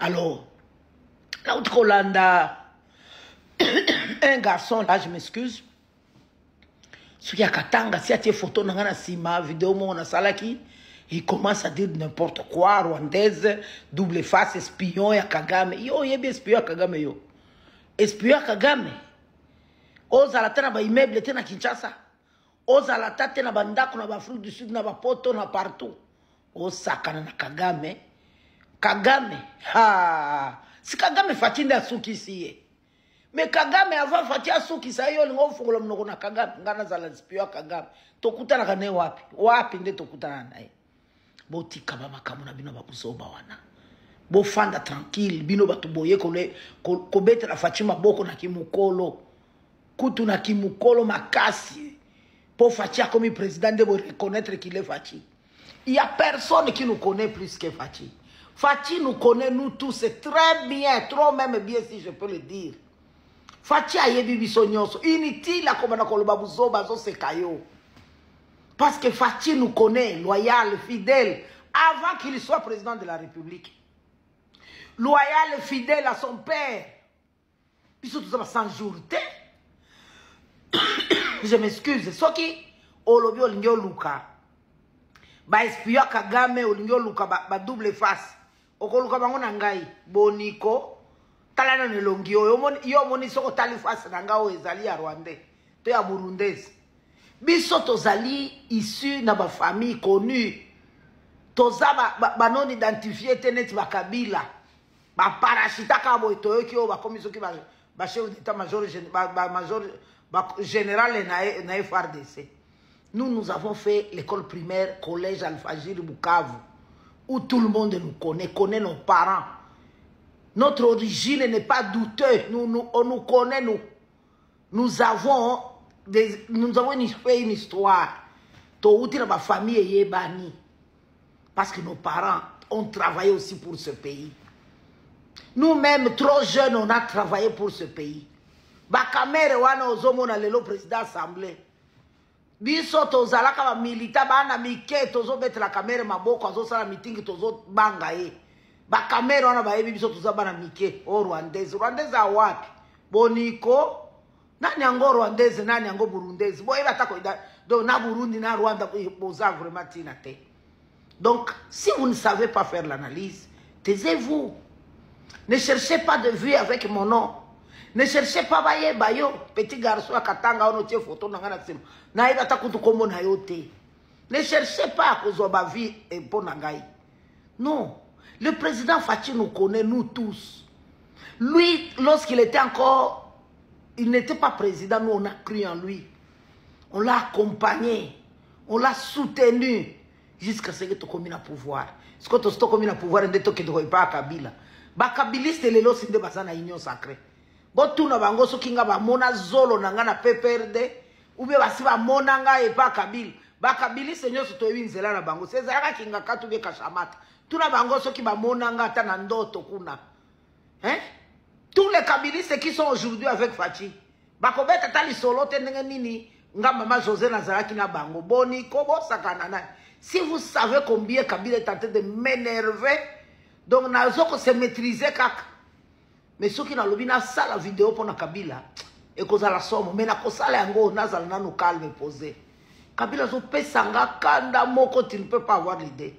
Alors, l'autre Colanda, un garçon, là, je m'excuse. Ce qui a Katanga, si tu as photo dans la cima, vidéo, mon salaki, il commence à dire n'importe quoi, rwandaise, double face, espion à Kagame. Yo, il y a espion à Kagame, yo. Espion à Kagame. Ozala tena ba immeuble tena Kinshasa. Ozala tena bandako na ba Afrique du Sud na ba poto na partout. Osakana na Kagame. Kagame. Ha. Si Kagame fatinde asuki siye. Mais Kagame avant fati asuki sa yo lingo fungola mnoko na Kagame ngana zala espion à Kagame. Tokutana kane wapi? Wapi nde tokutana naye. Boti kabama kamuna bino bakusoba wana. Bo fanda tranquille bino batu boye ko betela Fatima boko na kimukolo. Kutu na kimukolo makasi. Pour Fachi comme président de reconnaître qu'il est Fachi. Il n'y a personne qui nous connaît plus que Fachi. Fachi nous connaît nous tous, c'est très bien, trop même bien si je peux le dire. Fachi a yebi bisonyoso. Inutile la komana koloba buzo bazo se kayo. Parce que Fachi nous connaît, loyal, fidèle, avant qu'il soit président de la République. Loyal, fidèle à son père. Puis surtout ça va sans jour. Je m'excuse. Ce qui, Olobi Olingyo Luka, ba espion Kagame Olingyo Luka ba double face. Oko Luka bango nangai, boniko, talana nelongio, yo moni soko tali face nangao ezali ya Rwandais, to ya Burundese. Biso tozali issu na ba famille connue. Toza ba non identifié teneti ba Kabila. Ba parachita kabo etoyoki o ba komiso ki ba chef d'état-major général na FRDC. Nous avons fait l'école primaire, collège Al-Fajir Bukavu, où tout le monde nous connaît nos parents. Notre origine n'est pas douteuse, on nous connaît, nous avons fait une histoire. Touti na ba famille yebani. Parce que nos parents ont travaillé aussi pour ce pays. Nous-mêmes, trop jeunes, on a travaillé pour ce pays. Bakamere wana ozomona lelo président assemblée. Biso tozalaka ba milita bana mike tozo bete la kamere maboko azosala meeting tozo banga ye. Bakamere wana bayebi biso toza bana mike o Rwandaise. Rwandaise a wapi? Boniko nani yango Rwandaise nani yango Burundaise. Boye batako donc na Burundi na Rwanda boza vraiment tinate. Donc si vous ne savez pas faire l'analyse, taisez-vous. Ne cherchez pas de vue avec mon nom. Ne cherchez pas baye bayo petit garçon à Katanga on tie photo nangana sima. Na ida takutu komo na yote. Ne cherchez pas à cause ba vie et pour nangai. Non, le président Fachi nous connaît nous tous. Lui lorsqu'il était encore il n'était pas président, nous on a cru en lui. On l'a accompagné, on l'a soutenu jusqu'à ce que tu commis le pouvoir. Ce que tu as commis le pouvoir et que tu ne pas Kabila. Ba kabiliste les lots de basana union sacrée. Botuna bango sokinga ba mona zolo nanga na PPRD ou bien basi ba mona nga e pa Kabila. Ba kabiliste nyoso to winzela na bango. Sezaka kinga katu be kashamata. Tuna bango soki ba mona nga ta na ndoto kuna. Hein? Tous les kabilistes qui sont aujourd'hui avec Fachi. Ba kobeta tali solo te nini nga mama José Nazaraki na bango. Boni kobo sakanana. Si vous savez combien Kabila est en train de m'énerver, donc nazoko se maîtriser kaka. Mais ceux qui n'ont pas ça la vidéo pour Kabila et cause à la somme, mais na kosala yango nazal nanu calme posé. Kabila zo pesanga kanda moko tu ne peux pas avoir l'idée.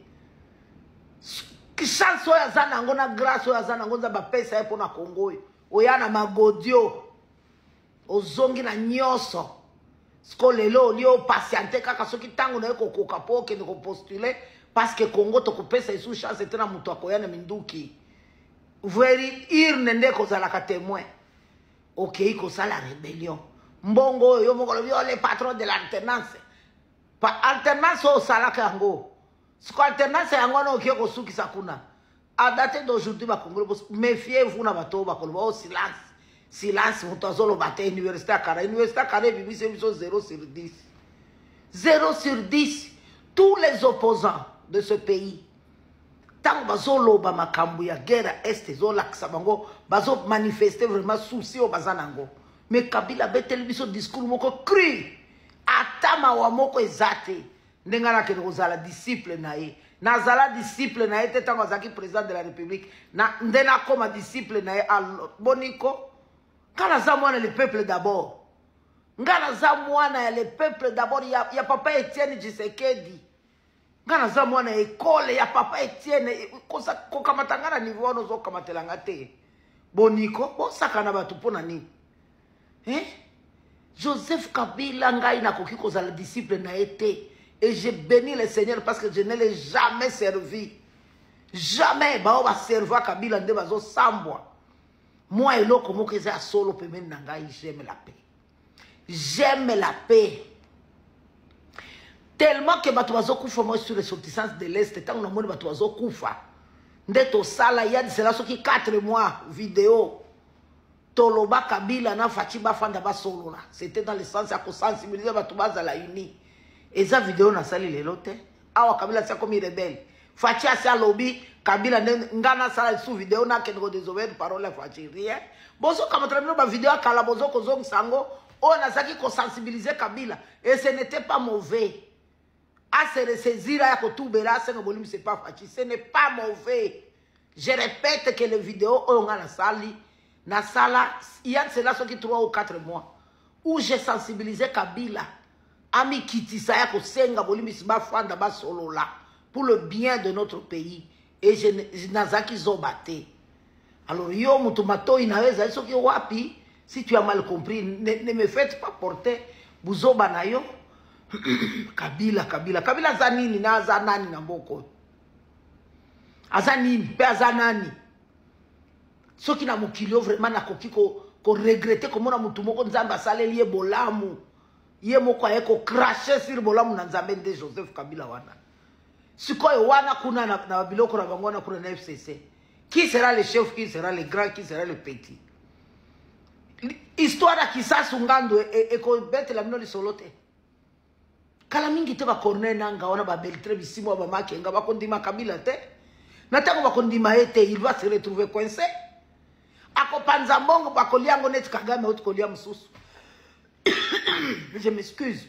Qui chance oya zana ngo na grâce oya zana ngo za ba pesa pour na Congo. Oyana magodio. Ozongi na nyoso. Skolelo lio patiente kaka soki tango na ko koka poke ne ko postuler parce que Congo to ko pesa isu chance tena mutu akoyana minduki. Veri irne ndeko za la témoin. Ok, iko ça la rébellion. Mbongo yo moko le patron de l'alternance. Pa alternance au salaka yango. Ce qu'alternance yango no kioko suki sakuna. À date d'aujourd'hui ba Congo méfiez-vous na bato ba koloba au silence. Silence mutazolo bate université à Kara. Université à Kara bibi c'est 0 sur 10. 0 sur 10. Tous les opposants de ce pays. Tant bazolo ba makambu ya guerre est zola kisabango bazo manifester vraiment souci au bazanango. Mais Kabila betel biso discours moko cru. Atama wa moko ezate. Ndengana ke kozala disciple na ye. nazala disciple na ye te ntango azalaki président de la république nde nakoma disciple na ye boniko nga naza mwana le peuple d'abord nga naza mwana ya le peuple d'abord ya papa Etienne Tshisekedi nga naza mwana ekole ya papa Etienne kokamata nga na niveau wana ozokamatelanga te boniko bosakana bato mpona nini Joseph Kabila ngai nakoki kozala disciple na ye te. Et je bénis le Seigneur parce que je ne l'ai jamais servi. Jamais. Bao va servir Kabila nde bazo sambwa. Moi eloko moko eza solo pemeni na ngai, j'aime la paix. J'aime la paix. Tellement que bato bazo kufa moi sur les ressortissants de l'Est, tant na moni bato bazo kufa. Nde to sala ya de cela soki 4 mois vidéo. Toloba Kabila na Fachiba fanda ba solo là. C'était dans le sens à sensibiliser bato bazala uni. Et ça vidéo na sali lelo te. Awa Kabila c'est comme rebelle. Fachi a lobby Kabila ngana sala sous vidéo na kengo désobéir parole à Fachi rien. Bozo kamatramino ba vidéo kala bozo kozong sango on a saki ko sensibiliser Kabila et ce n'était pas mauvais. À se ressaisir à kotubera c'est volume c'est pas Fachi, ce n'est pas mauvais. Je répète que les vidéos on a la sali na sala il y a cela qui 3 ou 4 mois où j'ai sensibilisé Kabila. Ami kitisa ya kosenga bolimi siba fanda ba solo là pour le bien de notre pays et je nazaki zobate. Alors yo mutumato inaweza iso ki wapi si tu as mal compris ne me faites pas porter buzoba na yo Kabila zanini na zanani na mboko azanini pe azanani soki na mukilio vraiment na kokiko ko regretter komona mutu moko nzamba saleli bolamu. Ye moko ayeko cracher sur bolamu na nzambe de Joseph Kabila wana. Sikoyo wana kuna na biloko na bango na kuna na FCC. Qui sera le chef, qui sera le grand, qui sera le petit? Histoire ya Kisasu ngando ko bete la minoli solote. Kala mingi te ba corner nanga wana ba Beltré bisimo ba makenga ba kondima Kabila te. Natako ba kondima ete il va se retrouver coincé. Ako panza mbongo ba koliango net Kagame autre kolia mususu. Je m'excuse.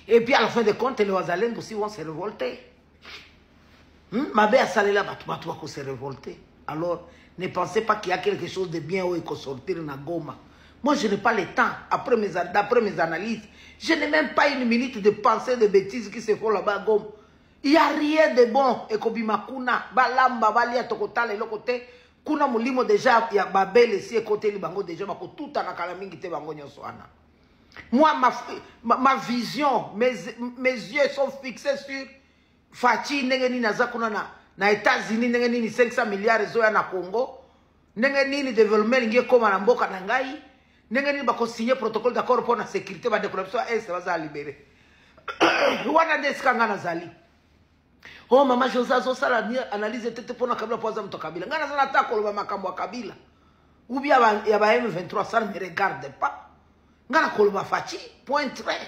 Et puis à la fin de compte, les Ouazalènes aussi vont se révolter. Ma belle a salé là, batou se révolter. Alors, ne pensez pas qu'il y a quelque chose de bien où il faut sortir dans Goma. Moi, je n'ai pas le temps. D'après mes analyses, je n'ai même pas une minute de penser de bêtises qui se font là-bas à Goma. Il n'y a rien de bon. Et Kobimakuna, Balamba, Balia, Tokotale, le côté. Kuna mulimo déjà, il y a Babel ici, et côté Libango déjà, mais tout en Akalamingi te Bango Nyoswana. Moi, ma vision, mes yeux sont fixés sur Fachi, Nengeni Nazakuna na États-Unis, Nengeni 500 milliards zoya na Congo, Nengeni développement ngie comme na mboka na ngai, Nengeni bako signer protocole d'accord pour la sécurité, ba déclaration est va libérer. Wana deskanga na zali. Oh mama Josazo sala analyse tete pona Kabila poza mto Kabila. Ngana zana tako lo makambo wa Kabila. Ou bien ya ba M23 ça ne me regarde pas. Ngana koloba Fachi point très.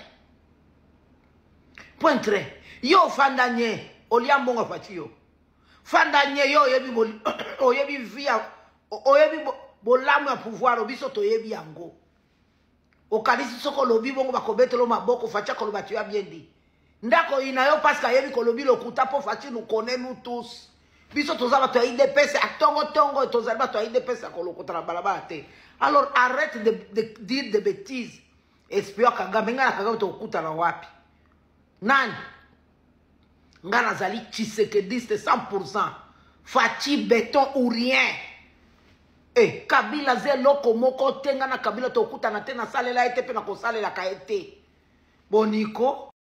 Yo fandanye oliambonga Fachi yo. Fandanye yo yebi via oyebi bolamu ya pouvoir obiso to yebi yango. Okalisi soko lobi bongo bakobete lo maboko Fachi koloba tu ya bien dit. Ndako inayo parce que yebi kolobi lokuta po Fachi nous connaît nous tous. Biso tozaba to IDPS atongo tozaba to IDPS akolokuta na balabala te. Alors arrête de dire des bêtises. Espio Kagame ngana Kagame to okuta na wapi. Nani? Ngana zali Tshisekediste 100%. Fachi béton ou rien. Eh, Kabila ze loko moko tenga na Kabila to okuta na te na salela ete pe na ko salela ka ete. Boniko